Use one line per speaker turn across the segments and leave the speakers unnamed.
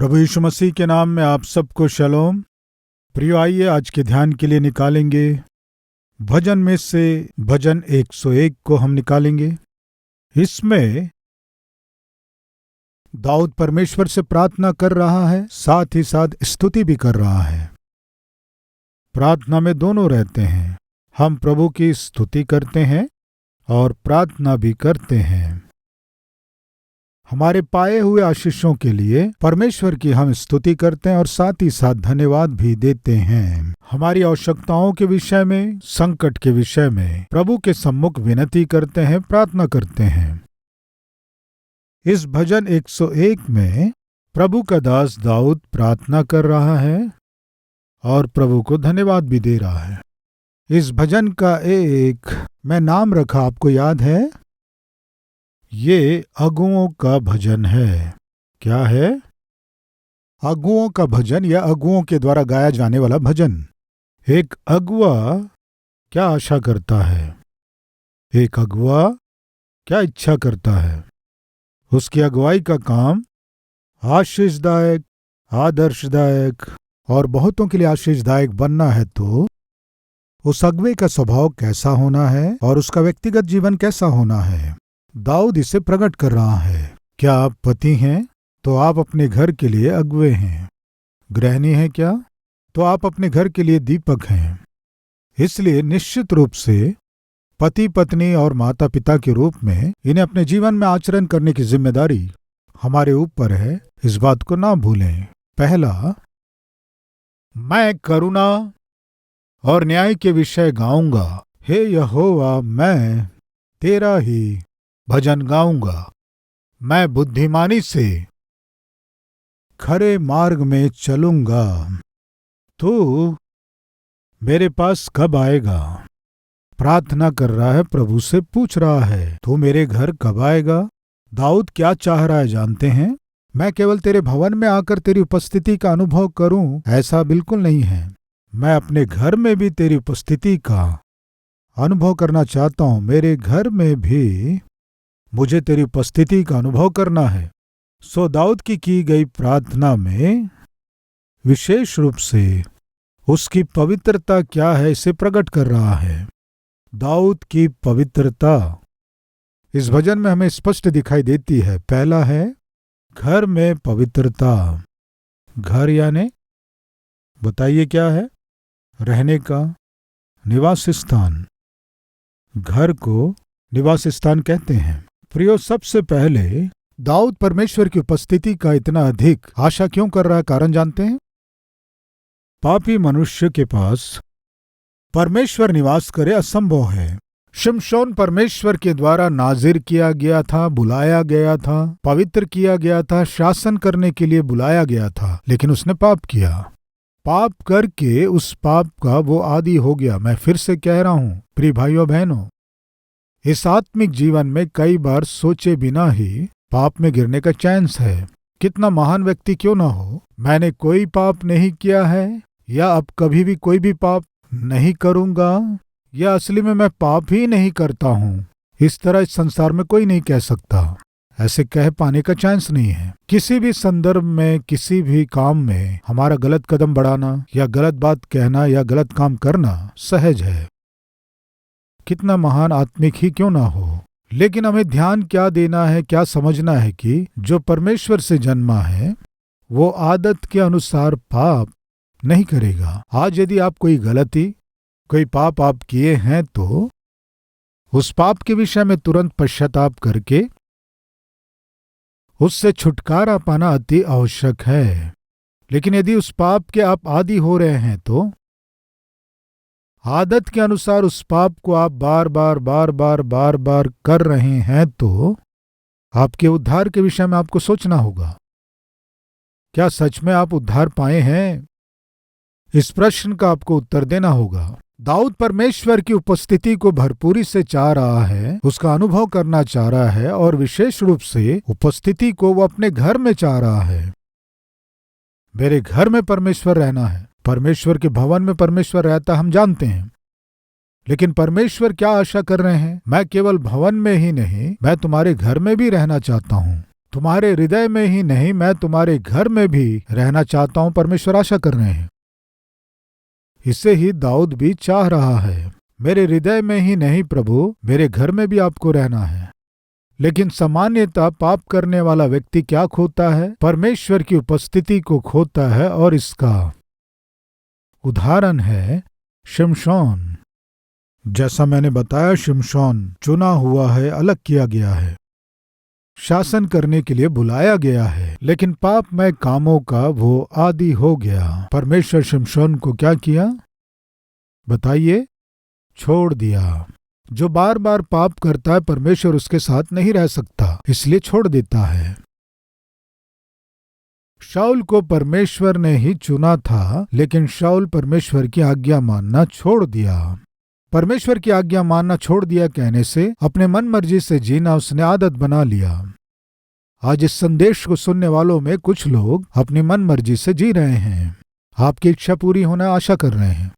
प्रभु यीशु मसीह के नाम में आप सबको शलोम। प्रियो, आइए आज के ध्यान के लिए निकालेंगे भजन में से भजन 101 को हम निकालेंगे। इसमें दाऊद परमेश्वर से प्रार्थना कर रहा है, साथ ही साथ स्तुति भी कर रहा है। प्रार्थना में दोनों रहते हैं। हम प्रभु की स्तुति करते हैं और प्रार्थना भी करते हैं। हमारे पाए हुए आशीषों के लिए परमेश्वर की हम स्तुति करते हैं और साथ ही साथ धन्यवाद भी देते हैं। हमारी आवश्यकताओं के विषय में, संकट के विषय में प्रभु के सम्मुख विनती करते हैं, प्रार्थना करते हैं। इस भजन 101 में प्रभु का दास दाऊद प्रार्थना कर रहा है और प्रभु को धन्यवाद भी दे रहा है। इस भजन का एक मैं नाम रखा, आपको याद है? ये अगुओं का भजन है। क्या है? अगुओं का भजन या अगुओं के द्वारा गाया जाने वाला भजन। एक अगुआ क्या आशा करता है? एक अगुआ क्या इच्छा करता है? उसकी अगुवाई का काम आशीषदायक, आदर्शदायक और बहुतों के लिए आशीषदायक बनना है। तो उस अगुवे का स्वभाव कैसा होना है और उसका व्यक्तिगत जीवन कैसा होना है, दाऊद इसे प्रकट कर रहा है। क्या आप पति हैं तो आप अपने घर के लिए अगुवे हैं। गृहिणी हैं क्या, तो आप अपने घर के लिए दीपक हैं। इसलिए निश्चित रूप से पति पत्नी और माता पिता के रूप में इन्हें अपने जीवन में आचरण करने की जिम्मेदारी हमारे ऊपर है। इस बात को ना भूलें। पहला, मैं करुणा और न्याय के विषय गाऊंगा। हे यहोवा, मैं तेरा ही भजन गाऊंगा। मैं बुद्धिमानी से खरे मार्ग में चलूंगा। तू मेरे पास कब आएगा? प्रार्थना कर रहा है, प्रभु से पूछ रहा है, तू मेरे घर कब आएगा? दाऊद क्या चाह रहा है जानते हैं? मैं केवल तेरे भवन में आकर तेरी उपस्थिति का अनुभव करूं, ऐसा बिल्कुल नहीं है। मैं अपने घर में भी तेरी उपस्थिति का अनुभव करना चाहता हूं। मेरे घर में भी मुझे तेरी उपस्थिति का अनुभव करना है। सो दाऊद की गई प्रार्थना में विशेष रूप से उसकी पवित्रता क्या है, इसे प्रकट कर रहा है। दाऊद की पवित्रता इस भजन में हमें स्पष्ट दिखाई देती है। पहला है घर में पवित्रता। घर यानी बताइए क्या है? रहने का निवास स्थान। घर को निवास स्थान कहते हैं। प्रियो, सबसे पहले दाऊद परमेश्वर की उपस्थिति का इतना अधिक आशा क्यों कर रहा है? कारण जानते हैं? पापी मनुष्य के पास परमेश्वर निवास करे असंभव है। शिमशोन परमेश्वर के द्वारा नाजिर किया गया था, बुलाया गया था, पवित्र किया गया था, शासन करने के लिए बुलाया गया था, लेकिन उसने पाप किया। पाप करके उस पाप का वो आदी हो गया। मैं फिर से कह रहा हूं प्रिय भाइयों बहनों, इस आत्मिक जीवन में कई बार सोचे बिना ही पाप में गिरने का चांस है। कितना महान व्यक्ति क्यों ना हो, मैंने कोई पाप नहीं किया है, या अब कभी भी कोई भी पाप नहीं करूंगा, या असली में मैं पाप ही नहीं करता हूं, इस तरह इस संसार में कोई नहीं कह सकता। ऐसे कह पाने का चांस नहीं है। किसी भी संदर्भ में, किसी भी काम में हमारा गलत कदम बढ़ाना या गलत बात कहना या गलत काम करना सहज है, कितना महान आत्मिक ही क्यों ना हो। लेकिन हमें ध्यान क्या देना है, क्या समझना है कि जो परमेश्वर से जन्मा है वो आदत के अनुसार पाप नहीं करेगा। आज यदि आप कोई गलती, कोई पाप आप किए हैं तो उस पाप के विषय में तुरंत पश्चाताप करके उससे छुटकारा पाना अति आवश्यक है। लेकिन यदि उस पाप के आप आदी हो रहे हैं तो आदत के अनुसार उस पाप को आप बार बार कर रहे हैं तो आपके उद्धार के विषय में आपको सोचना होगा। क्या सच में आप उद्धार पाए हैं? इस प्रश्न का आपको उत्तर देना होगा। दाऊद परमेश्वर की उपस्थिति को भरपूरी से चाह रहा है, उसका अनुभव करना चाह रहा है और विशेष रूप से उपस्थिति को वो अपने घर में चाह रहा है। मेरे घर में परमेश्वर रहना है। परमेश्वर के भवन में परमेश्वर रहता हम जानते हैं, लेकिन परमेश्वर क्या आशा कर रहे हैं? मैं केवल भवन में ही नहीं, मैं तुम्हारे घर में भी रहना चाहता हूं। तुम्हारे हृदय में ही नहीं, मैं तुम्हारे घर में भी रहना चाहता हूं, परमेश्वर आशा कर रहे हैं। इसे ही दाऊद भी चाह रहा है। मेरे हृदय में ही नहीं प्रभु, मेरे घर में भी आपको रहना है। लेकिन सामान्यतः पाप करने वाला व्यक्ति क्या खोता है? परमेश्वर की उपस्थिति को खोता है, और इसका उदाहरण है शिमशोन। जैसा मैंने बताया, शिमशोन चुना हुआ है, अलग किया गया है, शासन करने के लिए बुलाया गया है, लेकिन पापमय कामों का वो आदी हो गया। परमेश्वर शिमशोन को क्या किया बताइए? छोड़ दिया। जो बार बार पाप करता है, परमेश्वर उसके साथ नहीं रह सकता, इसलिए छोड़ देता है। शाऊल को परमेश्वर ने ही चुना था, लेकिन शाऊल परमेश्वर की आज्ञा मानना छोड़ दिया। परमेश्वर की आज्ञा मानना छोड़ दिया कहने से अपने मन मर्जी से जीना उसने आदत बना लिया। आज इस संदेश को सुनने वालों में कुछ लोग अपनी मन मर्जी से जी रहे हैं। आपकी इच्छा पूरी होना आशा कर रहे हैं।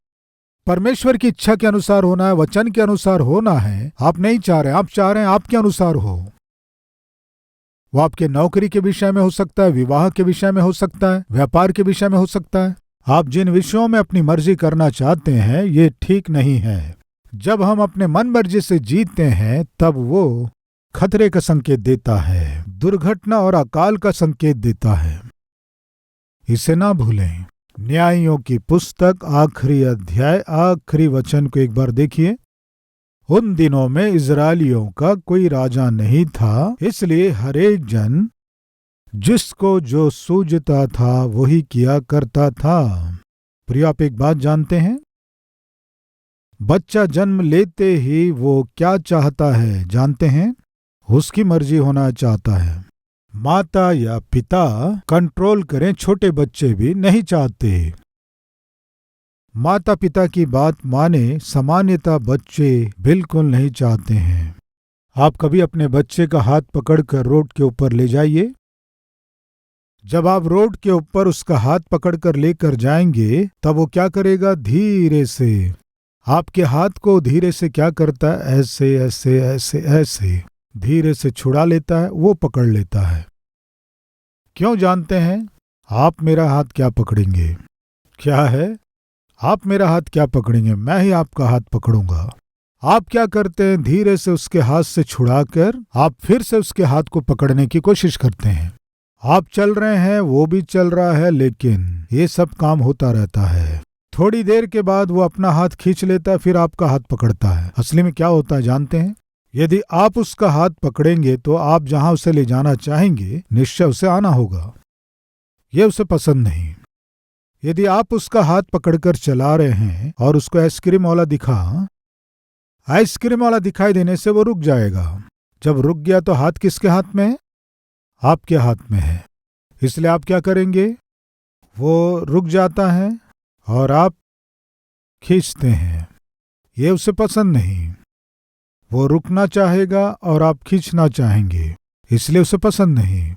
परमेश्वर की इच्छा के अनुसार होना है, वचन के अनुसार होना है। आप नहीं चाह रहे, आप चाह रहे हैं आपके अनुसार हो। वो आपके नौकरी के विषय में हो सकता है, विवाह के विषय में हो सकता है, व्यापार के विषय में हो सकता है। आप जिन विषयों में अपनी मर्जी करना चाहते हैं, ये ठीक नहीं है। जब हम अपने मन मर्जी से जीते हैं, तब वो खतरे का संकेत देता है, दुर्घटना और अकाल का संकेत देता है। इसे ना भूलें। न्यायियों की पुस्तक आखिरी अध्याय आखिरी वचन को एक बार देखिए। उन दिनों में इजरायलियों का कोई राजा नहीं था, इसलिए हरेक जन जिसको जो सूझता था वही किया करता था। प्रिय, आप एक बात जानते हैं? बच्चा जन्म लेते ही वो क्या चाहता है जानते हैं? उसकी मर्जी होना चाहता है। माता या पिता कंट्रोल करें, छोटे बच्चे भी नहीं चाहते। माता पिता की बात माने, सामान्यतः बच्चे बिल्कुल नहीं चाहते हैं। आप कभी अपने बच्चे का हाथ पकड़कर रोड के ऊपर ले जाइए। जब आप रोड के ऊपर उसका हाथ पकड़कर लेकर जाएंगे, तब वो क्या करेगा? धीरे से आपके हाथ को धीरे से क्या करता है? ऐसे ऐसे ऐसे ऐसे धीरे से छुड़ा लेता है, वो पकड़ लेता है। क्यों जानते हैं? आप मेरा हाथ क्या पकड़ेंगे? क्या है? आप मेरा हाथ क्या पकड़ेंगे? मैं ही आपका हाथ पकड़ूंगा। आप क्या करते हैं? धीरे से उसके हाथ से छुड़ाकर आप फिर से उसके हाथ को पकड़ने की कोशिश करते हैं। आप चल रहे हैं, वो भी चल रहा है, लेकिन ये सब काम होता रहता है। थोड़ी देर के बाद वो अपना हाथ खींच लेता है, फिर आपका हाथ पकड़ता है। असली में क्या होता है जानते हैं? यदि आप उसका हाथ पकड़ेंगे तो आप जहां उसे ले जाना चाहेंगे, निश्चय उसे आना होगा। ये उसे पसंद नहीं। यदि आप उसका हाथ पकड़कर चला रहे हैं और उसको आइसक्रीम वाला दिखाई देने से वो रुक जाएगा। जब रुक गया तो हाथ किसके हाथ में है? आपके हाथ में है। इसलिए आप क्या करेंगे? वो रुक जाता है और आप खींचते हैं। ये उसे पसंद नहीं। वो रुकना चाहेगा और आप खींचना चाहेंगे, इसलिए उसे पसंद नहीं।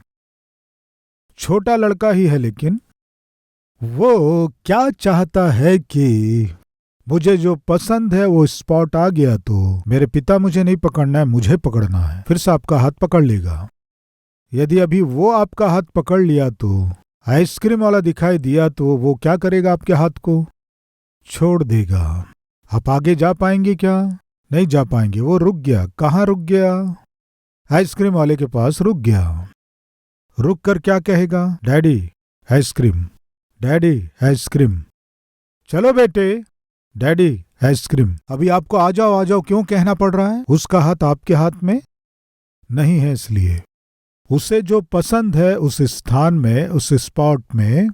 छोटा लड़का ही है, लेकिन वो क्या चाहता है कि मुझे जो पसंद है वो स्पॉट आ गया तो मेरे पिता मुझे नहीं पकड़ना है, मुझे पकड़ना है। फिर से आपका हाथ पकड़ लेगा। यदि अभी वो आपका हाथ पकड़ लिया तो आइसक्रीम वाला दिखाई दिया तो वो क्या करेगा? आपके हाथ को छोड़ देगा। आप आगे जा पाएंगे क्या? नहीं जा पाएंगे। वो रुक गया। कहाँ रुक गया? आइसक्रीम वाले के पास रुक गया। रुक कर क्या कहेगा? डैडी आइसक्रीम, डैडी आइसक्रीम, चलो बेटे, डैडी आइसक्रीम। अभी आपको आ जाओ क्यों कहना पड़ रहा है? उसका हाथ आपके हाथ में नहीं है, इसलिए उसे जो पसंद है उस स्थान में, उस स्पॉट में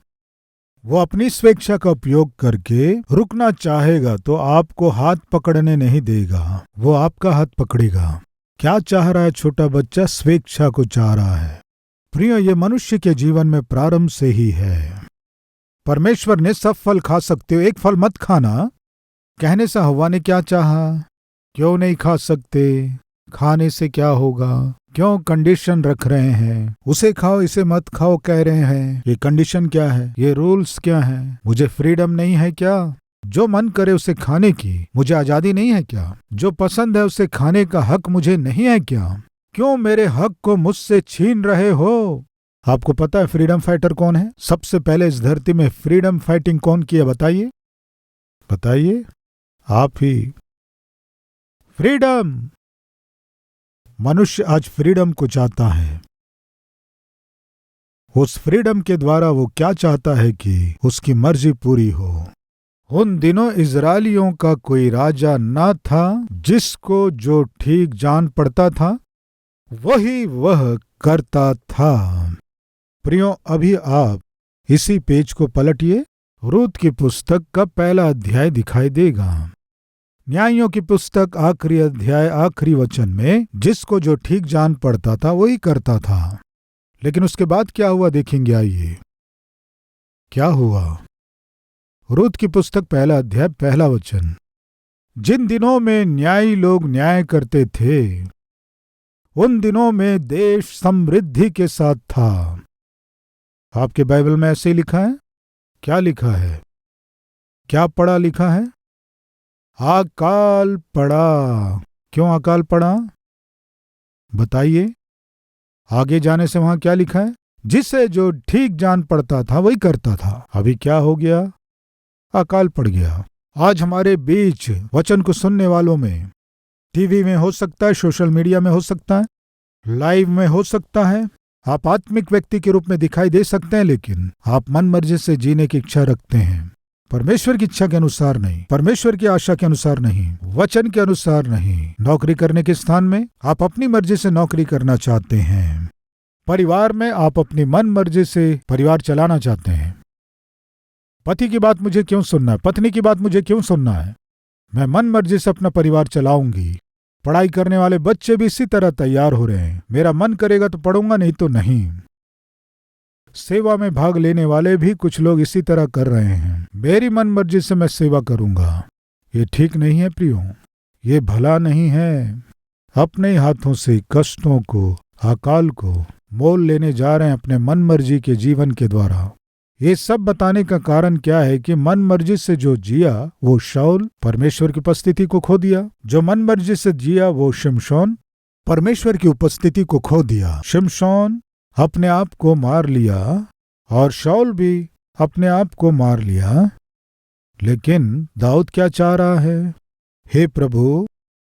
वो अपनी स्वेच्छा का उपयोग करके रुकना चाहेगा तो आपको हाथ पकड़ने नहीं देगा, वो आपका हाथ पकड़ेगा। क्या चाह रहा है छोटा बच्चा? स्वेच्छा को चाह रहा है। प्रिय, ये मनुष्य के जीवन में प्रारंभ से ही है। परमेश्वर ने सब फल खा सकते हो, एक फल मत खाना कहने से हव्वा ने क्या चाहा? क्यों नहीं खा सकते? खाने से क्या होगा? क्यों कंडीशन रख रहे हैं? उसे खाओ, इसे मत खाओ कह रहे हैं। ये कंडीशन क्या है? ये रूल्स क्या हैं? मुझे फ्रीडम नहीं है क्या? जो मन करे उसे खाने की मुझे आजादी नहीं है क्या? जो पसंद है उसे खाने का हक मुझे नहीं है क्या? क्यों मेरे हक को मुझसे छीन रहे हो? आपको पता है फ्रीडम फाइटर कौन है? सबसे पहले इस धरती में फ्रीडम फाइटिंग कौन किया? बताइए बताइए, आप ही। फ्रीडम। मनुष्य आज फ्रीडम को चाहता है। उस फ्रीडम के द्वारा वो क्या चाहता है कि उसकी मर्जी पूरी हो। उन दिनों इजरायलियों का कोई राजा न था, जिसको जो ठीक जान पड़ता था वही वह करता था। प्रियो, अभी आप इसी पेज को पलटिए। रूत की पुस्तक का पहला अध्याय दिखाई देगा। न्यायों की पुस्तक आखिरी अध्याय आखिरी वचन में जिसको जो ठीक जान पड़ता था वही करता था। लेकिन उसके बाद क्या हुआ देखेंगे, आइए क्या हुआ। रूत की पुस्तक पहला अध्याय पहला वचन। जिन दिनों में न्यायी लोग न्याय करते थे, उन दिनों में देश समृद्धि के साथ था। आपके बाइबल में ऐसे लिखा है? क्या लिखा है? क्या पढ़ा लिखा है? अकाल पड़ा। क्यों अकाल पड़ा? बताइए। आगे जाने से वहां क्या लिखा है? जिसे जो ठीक जान पड़ता था वही करता था। अभी क्या हो गया? अकाल पड़ गया। आज हमारे बीच वचन को सुनने वालों में, टीवी में हो सकता है, सोशल मीडिया में हो सकता है, लाइव में हो सकता है, आप आत्मिक व्यक्ति के रूप में दिखाई दे सकते हैं, लेकिन आप मन मर्जी से जीने की इच्छा रखते हैं। परमेश्वर की इच्छा के अनुसार नहीं, परमेश्वर की आशा के अनुसार नहीं, वचन के अनुसार नहीं। नौकरी करने के स्थान में आप अपनी मर्जी से नौकरी करना चाहते हैं। परिवार में आप अपनी मन मर्जी से परिवार चलाना चाहते हैं। पति की बात मुझे क्यों सुनना है? पत्नी की बात मुझे क्यों सुनना है? मैं मन मर्जी से अपना परिवार चलाऊंगी। पढ़ाई करने वाले बच्चे भी इसी तरह तैयार हो रहे हैं। मेरा मन करेगा तो पढ़ूंगा, नहीं तो नहीं। सेवा में भाग लेने वाले भी कुछ लोग इसी तरह कर रहे हैं। मेरी मन मर्जी से मैं सेवा करूंगा। ये ठीक नहीं है प्रियो, ये भला नहीं है। अपने हाथों से कष्टों को, अकाल को मोल लेने जा रहे हैं अपने मन मर्जी के जीवन के द्वारा। ये सब बताने का कारण क्या है कि मन मर्जी से जो जिया वो शाऊल परमेश्वर की उपस्थिति को खो दिया। जो मन मर्जी से जिया वो शिमशोन परमेश्वर की उपस्थिति को खो दिया। शिमशोन अपने आप को मार लिया और शाऊल भी अपने आप को मार लिया। लेकिन दाऊद क्या चाह रहा है? हे प्रभु,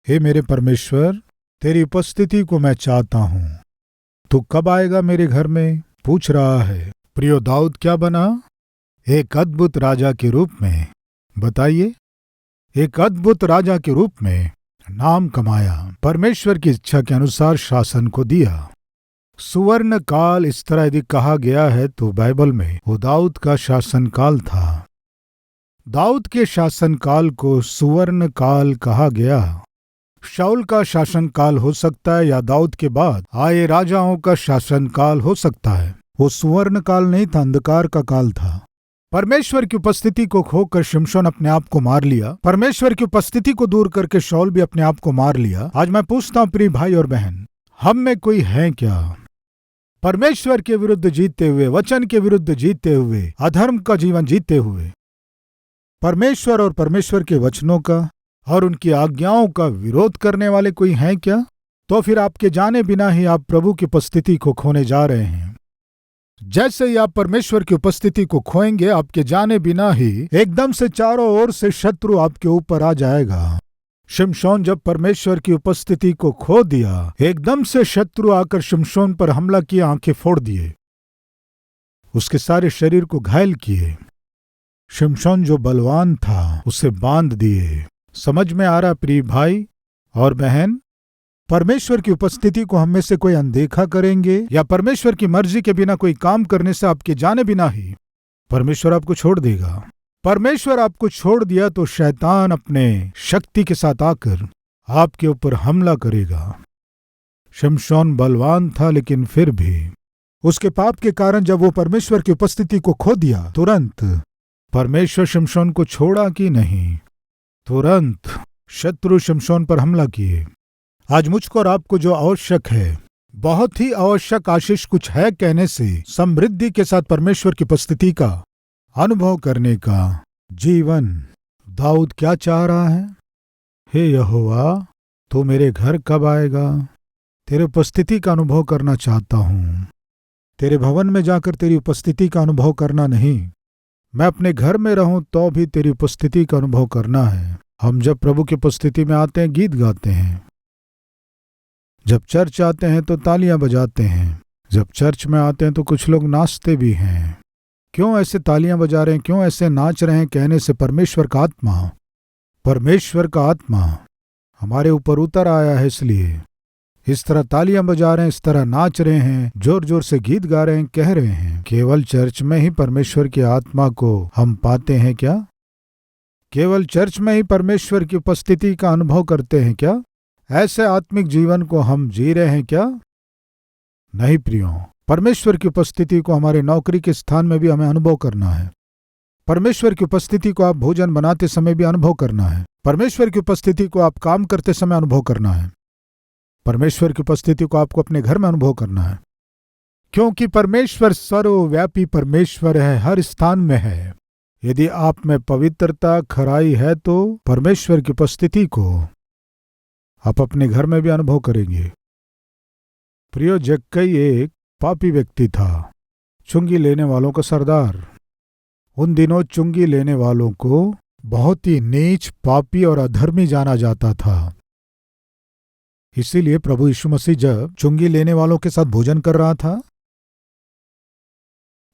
हे मेरे परमेश्वर, तेरी उपस्थिति को मैं चाहता हूं। तू कब आएगा मेरे घर में? पूछ रहा है। प्रियो, दाऊद क्या बना? एक अद्भुत राजा के रूप में। बताइए, एक अद्भुत राजा के रूप में नाम कमाया। परमेश्वर की इच्छा के अनुसार शासन को दिया। सुवर्ण काल इस तरह यदि कहा गया है तो बाइबल में वो दाऊद का शासन काल था। दाऊद के शासन काल को सुवर्ण काल कहा गया। शाऊल का शासन काल हो सकता है या दाऊद के बाद आए राजाओं का शासन काल हो सकता है। वो सुवर्ण काल नहीं था, अंधकार का काल था। परमेश्वर की उपस्थिति को खोकर शिमशोन अपने आप को मार लिया। परमेश्वर की उपस्थिति को दूर करके शाऊल भी अपने आप को मार लिया। आज मैं पूछता हूं प्रिय भाई और बहन, हम में कोई है क्या परमेश्वर के विरुद्ध जीतते हुए, वचन के विरुद्ध जीतते हुए, अधर्म का जीवन जीते हुए, परमेश्वर और परमेश्वर के वचनों का और उनकी आज्ञाओं का विरोध करने वाले कोई हैं क्या? तो फिर आपके जाने बिना ही आप प्रभु की उपस्थिति को खोने जा रहे हैं। जैसे ही आप परमेश्वर की उपस्थिति को खोएंगे, आपके जाने बिना ही एकदम से चारों ओर से शत्रु आपके ऊपर आ जाएगा। शिमशोन जब परमेश्वर की उपस्थिति को खो दिया, एकदम से शत्रु आकर शिमशोन पर हमला किया, आंखें फोड़ दिए, उसके सारे शरीर को घायल किए। शिमशोन जो बलवान था उसे बांध दिए। समझ में आ रहा प्रिय भाई और बहन? परमेश्वर की उपस्थिति को हम में से कोई अनदेखा करेंगे या परमेश्वर की मर्जी के बिना कोई काम करने से आपके जाने बिना ही परमेश्वर आपको छोड़ देगा। परमेश्वर आपको छोड़ दिया तो शैतान अपने शक्ति के साथ आकर आपके ऊपर हमला करेगा। शिमशोन बलवान था, लेकिन फिर भी उसके पाप के कारण जब वो परमेश्वर की उपस्थिति को खो दिया, तुरंत परमेश्वर शिमशोन को छोड़ा कि नहीं, तुरंत शत्रु शिमशोन पर हमला किए। आज मुझको और आपको जो आवश्यक है, बहुत ही आवश्यक आशीष कुछ है कहने से समृद्धि के साथ परमेश्वर की उपस्थिति का अनुभव करने का जीवन। दाऊद क्या चाह रहा है? हे यहोवा, तू मेरे घर कब आएगा? तेरे उपस्थिति का अनुभव करना चाहता हूँ। तेरे भवन में जाकर तेरी उपस्थिति का अनुभव करना नहीं, मैं अपने घर में रहूं तो भी तेरी उपस्थिति का अनुभव करना है। हम जब प्रभु की उपस्थिति में आते हैं गीत गाते हैं, जब चर्च आते हैं तो तालियां बजाते हैं, जब चर्च में आते हैं तो कुछ लोग नाचते भी हैं। क्यों ऐसे तालियां बजा रहे हैं, क्यों ऐसे नाच रहे हैं? कहने से परमेश्वर का आत्मा हमारे ऊपर उतर आया है, इसलिए इस तरह तालियां बजा रहे हैं, इस तरह नाच रहे हैं, जोर जोर से गीत गा रहे हैं, कह रहे हैं। केवल चर्च में ही परमेश्वर की आत्मा को हम पाते हैं क्या? केवल चर्च में ही परमेश्वर की उपस्थिति का अनुभव करते हैं क्या? ऐसे आत्मिक जीवन को हम जी रहे हैं क्या? नहीं प्रियो, परमेश्वर की उपस्थिति को हमारे नौकरी के स्थान में भी हमें अनुभव करना है। परमेश्वर की उपस्थिति को आप भोजन बनाते समय भी अनुभव करना है। परमेश्वर की उपस्थिति को आप काम करते समय अनुभव करना है। परमेश्वर की उपस्थिति को आपको अपने घर में अनुभव करना है, क्योंकि परमेश्वर सर्वव्यापी परमेश्वर है, हर स्थान में है। यदि आप में पवित्रता खराई है तो परमेश्वर की उपस्थिति को आप अपने घर में भी अनुभव करेंगे। प्रियो, जक्कई एक पापी व्यक्ति था, चुंगी लेने वालों का सरदार। उन दिनों चुंगी लेने वालों को बहुत ही नीच, पापी और अधर्मी जाना जाता था। इसीलिए प्रभु यीशु मसीह जब चुंगी लेने वालों के साथ भोजन कर रहा था,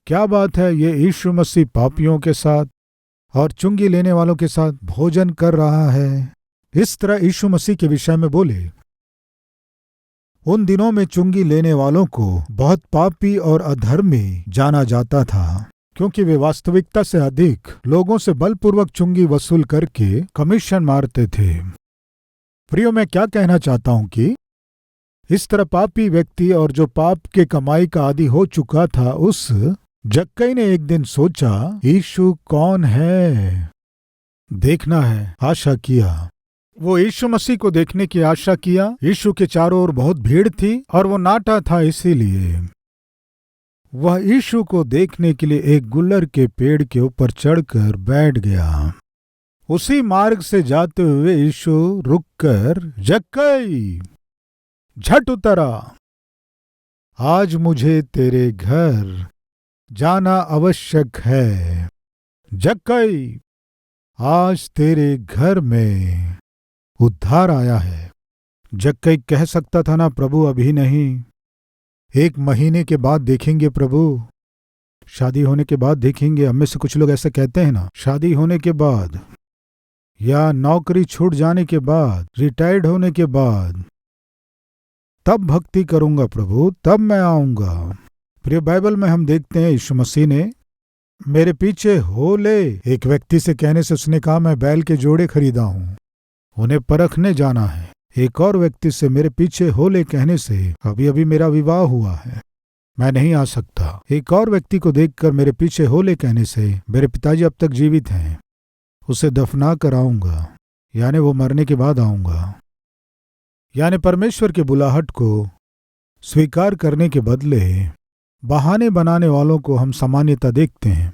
क्या बात है, ये यीशु मसीह पापियों के साथ और चुंगी लेने वालों के साथ भोजन कर रहा है। इस तरह यीशु मसीह के विषय में बोले। उन दिनों में चुंगी लेने वालों को बहुत पापी और अधर्मी जाना जाता था, क्योंकि वे वास्तविकता से अधिक लोगों से बलपूर्वक चुंगी वसूल करके कमीशन मारते थे। प्रियो, मैं क्या कहना चाहता हूं कि इस तरह पापी व्यक्ति और जो पाप के कमाई का आदी हो चुका था, उस जक्कई ने एक दिन सोचा, यीशु कौन है, देखना है, आशा किया। वो यीशु मसीह को देखने की आशा किया। यीशु के चारों ओर बहुत भीड़ थी और वो नाटा था, इसीलिए वह यीशु को देखने के लिए एक गुल्लर के पेड़ के ऊपर चढ़कर बैठ गया। उसी मार्ग से जाते हुए यीशु रुककर, जक्कई, झट उतरा, आज मुझे तेरे घर जाना आवश्यक है। जक्कई, आज तेरे घर में उद्धार आया है। जक्कई कह सकता था ना, प्रभु अभी नहीं, 1 महीने के बाद देखेंगे प्रभु, शादी होने के बाद देखेंगे। हम में से कुछ लोग ऐसे कहते हैं ना, शादी होने के बाद या नौकरी छूट जाने के बाद, रिटायर्ड होने के बाद, तब भक्ति करूंगा प्रभु, तब मैं आऊंगा। प्रिय, बाइबल में हम देखते हैं यीशु मसीह ने मेरे पीछे हो ले, एक व्यक्ति से कहने से उसने कहा मैं बैल के जोड़े खरीदा हूं, उन्हें परखने जाना है। एक और व्यक्ति से मेरे पीछे हो ले कहने से अभी अभी मेरा विवाह हुआ है, मैं नहीं आ सकता। एक और व्यक्ति को देखकर मेरे पीछे हो ले कहने से मेरे पिताजी अब तक जीवित हैं, उसे दफना कर आऊंगा, यानी वो मरने के बाद आऊंगा। यानी परमेश्वर के बुलाहट को स्वीकार करने के बदले बहाने बनाने वालों को हम सामान्यतः देखते हैं।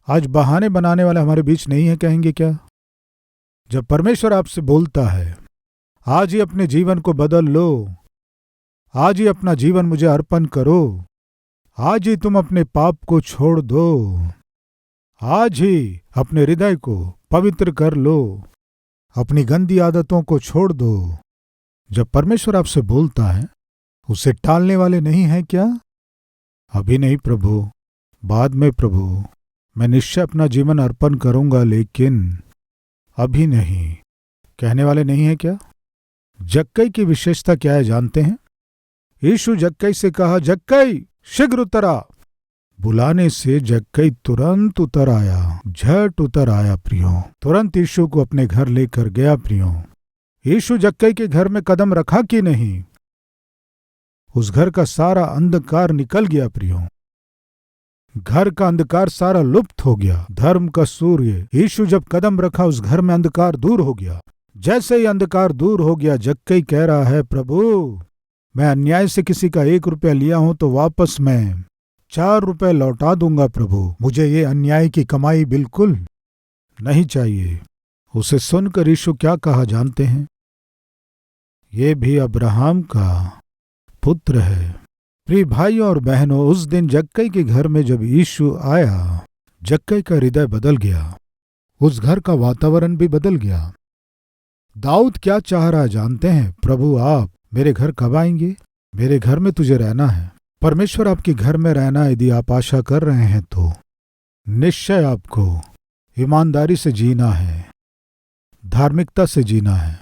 आज बहाने बनाने वाले हमारे बीच नहीं है, कहेंगे क्या? जब परमेश्वर आपसे बोलता है आज ही अपने जीवन को बदल लो, आज ही अपना जीवन मुझे अर्पण करो, आज ही तुम अपने पाप को छोड़ दो, आज ही अपने हृदय को पवित्र कर लो, अपनी गंदी आदतों को छोड़ दो। जब परमेश्वर आपसे बोलता है, उसे टालने वाले नहीं हैं क्या? अभी नहीं प्रभु, बाद में प्रभु, मैं निश्चय अपना जीवन अर्पण करूंगा, लेकिन अभी नहीं, कहने वाले नहीं हैं क्या? जक्कई की विशेषता क्या है जानते हैं? यीशु जक्कई से कहा, जक्कई शीघ्र उतर आ। बुलाने से जक्कई तुरंत उतर आया, झट उतर आया प्रियो, तुरंत यीशु को अपने घर लेकर गया प्रियो। यीशु जक्कई के घर में कदम रखा कि नहीं, उस घर का सारा अंधकार निकल गया प्रियो, घर का अंधकार सारा लुप्त हो गया। धर्म का सूर्य यीशु जब कदम रखा, उस घर में अंधकार दूर हो गया। जैसे ही अंधकार दूर हो गया, जक्कई कह रहा है, प्रभु मैं अन्याय से किसी का 1 रुपया लिया हूं तो वापस मैं 4 रुपए लौटा दूंगा प्रभु, मुझे ये अन्याय की कमाई बिल्कुल नहीं चाहिए। उसे सुनकर यीशु क्या कहा जानते हैं? ये भी अब्राहम का पुत्र है। प्रिय भाइयों और बहनों, उस दिन जक्कई के घर में जब यीशु आया, जक्कई का हृदय बदल गया, उस घर का वातावरण भी बदल गया। दाऊद क्या चाह रहा जानते हैं? प्रभु, आप मेरे घर कब आएंगे? मेरे घर में तुझे रहना है। परमेश्वर आपके घर में रहना यदि आप आशा कर रहे हैं तो निश्चय आपको ईमानदारी से जीना है, धार्मिकता से जीना है,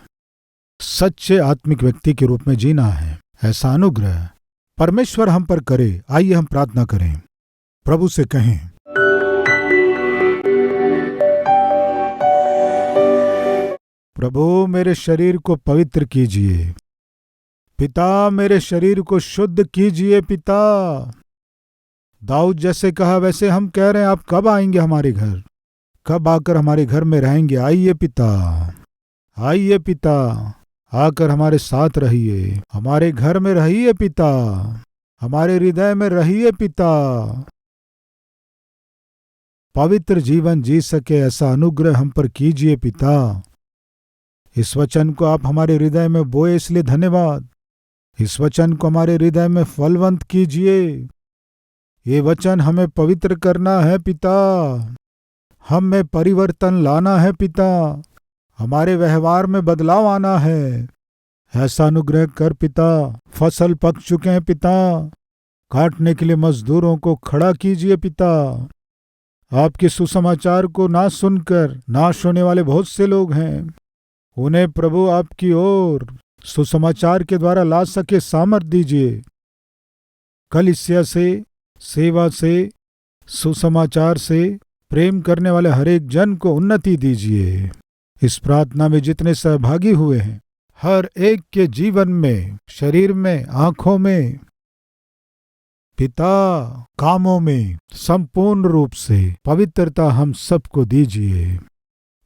सच्चे आत्मिक व्यक्ति के रूप में जीना है। ऐसा अनुग्रह परमेश्वर हम पर करे। आइए हम प्रार्थना करें, प्रभु से कहें, प्रभु मेरे शरीर को पवित्र कीजिए। पिता मेरे शरीर को शुद्ध कीजिए। पिता, दाऊद जैसे कहा वैसे हम कह रहे हैं, आप कब आएंगे हमारे घर? कब आकर हमारे घर में रहेंगे? आइए पिता, आइए पिता, आकर हमारे साथ रहिए, हमारे घर में रहिए पिता, हमारे हृदय में रहिए पिता। पवित्र जीवन जी सके ऐसा अनुग्रह हम पर कीजिए पिता। इस वचन को आप हमारे हृदय में बोए, इसलिए धन्यवाद। इस वचन को हमारे हृदय में फलवंत कीजिए। ये वचन हमें पवित्र करना है पिता, हम में परिवर्तन लाना है पिता, हमारे व्यवहार में बदलाव आना है। ऐसा अनुग्रह कर पिता। फसल पक चुके हैं पिता, काटने के लिए मजदूरों को खड़ा कीजिए पिता। आपके सुसमाचार को ना सुनकर नाश होने वाले बहुत से लोग हैं, उन्हें प्रभु आपकी ओर सुसमाचार के द्वारा ला सके सामर्थ दीजिए। कलीसिया से, सेवा से, सुसमाचार से प्रेम करने वाले हर एक जन को उन्नति दीजिए। इस प्रार्थना में जितने सहभागी हुए हैं, हर एक के जीवन में, शरीर में, आंखों में, पिता, कामों में संपूर्ण रूप से पवित्रता हम सबको दीजिए।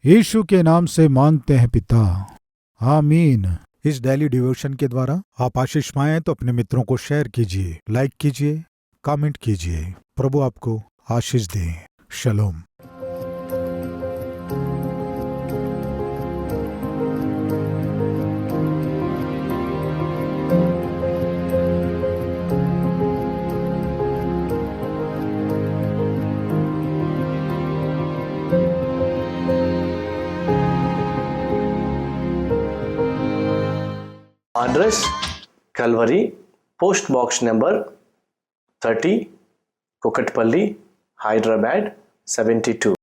यीशु के नाम से मांगते हैं पिता, आमीन। इस डेली डिवोशन के द्वारा आप आशीष पाएं तो अपने मित्रों को शेयर कीजिए, लाइक कीजिए, कमेंट कीजिए। प्रभु आपको आशीष दे। शलोम।
Address Calvary, Post Box number 30, Kokatpalli, Hyderabad 72.